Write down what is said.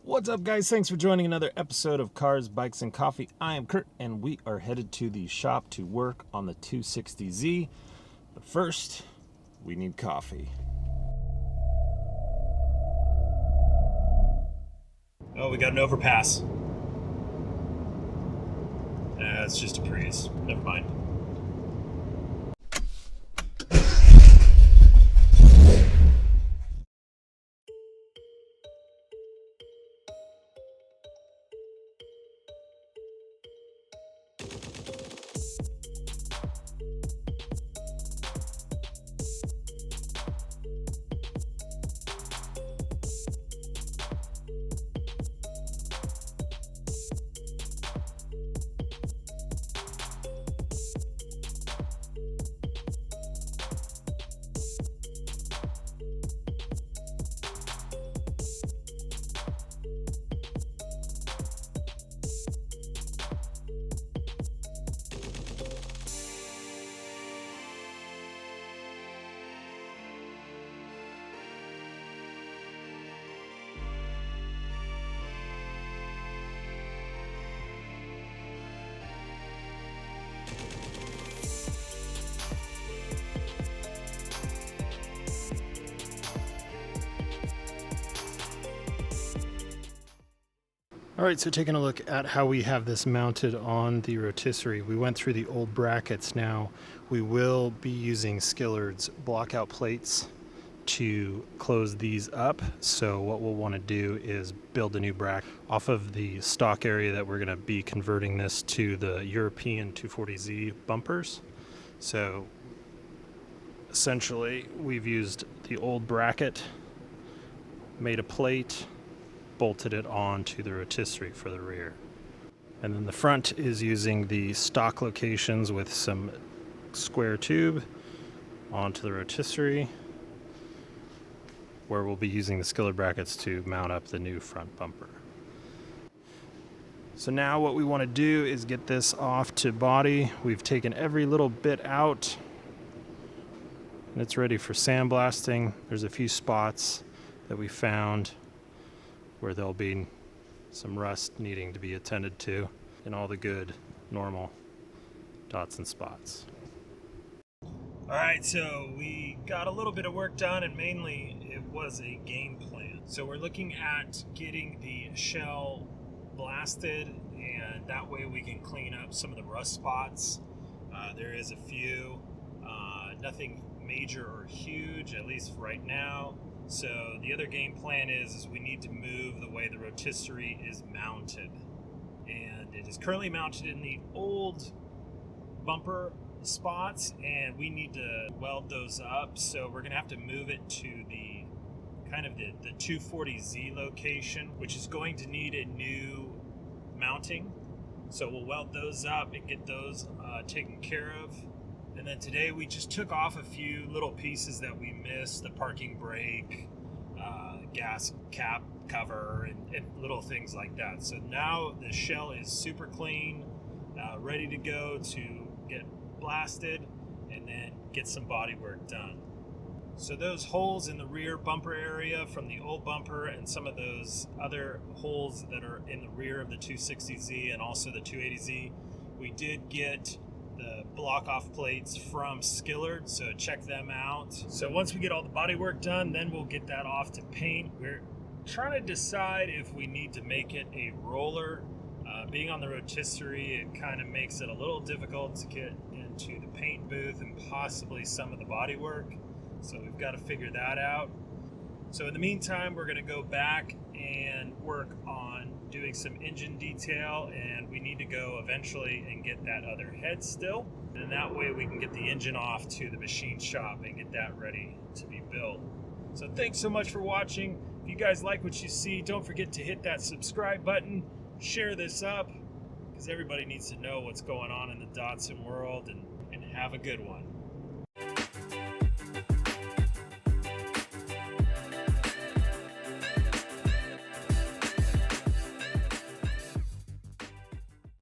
What's up, guys? Thanks for joining another episode of Cars, Bikes, and Coffee. I am Kurt, and we are headed to the shop to work on the 260Z. But first, we need coffee. Oh, we got an overpass. It's just a Prius. Never mind. Alright, so taking a look at how we have this mounted on the rotisserie. We went through the old brackets. Now we will be using Skillard's blockout plates to close these up. So what we'll want to do is build a new bracket off of the stock area that we're going to be converting this to the European 240Z bumpers. So essentially we've used the old bracket, made a plate, bolted it onto the rotisserie for the rear. And then the front is using the stock locations with some square tube onto the rotisserie, where we'll be using the skillet brackets to mount up the new front bumper. So now what we want to do is get this off to body. We've taken every little bit out and it's ready for sandblasting. There's a few spots that we found where there'll be some rust needing to be attended to, and all the good, normal dots and spots. Alright, so we got a little bit of work done, and mainly it was a game plan. So we're looking at getting the shell blasted, and that way we can clean up some of the rust spots. There is a few, nothing major or huge, at least right now. So the other game plan is we need to move the way the rotisserie is mounted. And it is currently mounted in the old bumper spots, and we need to weld those up. So we're going to have to move it to the kind of the 240Z location, which is going to need a new mounting. So we'll weld those up and get those taken care of. And then today we just took off a few little pieces that we missed, the parking brake, gas cap cover, and little things like that. So now the shell is super clean, ready to go to get blasted and then get some body work done. So those holes in the rear bumper area from the old bumper and some of those other holes that are in the rear of the 260Z and also the 280Z, we did get the block off plates from Skillard, so check them out. So once we get all the body work done, then we'll get that off to paint. We're trying to decide if we need to make it a roller. Being on the rotisserie, it kind of makes it a little difficult to get into the paint booth and possibly some of the body work. So we've got to figure that out. So in the meantime, we're going to go back and work on doing some engine detail, and we need to go eventually and get that other head still, and that way we can get the engine off to the machine shop and get that ready to be built. So thanks so much for watching. If you guys like what you see, don't forget to hit that subscribe button, share this up, because everybody needs to know what's going on in the Datsun world, and have a good one.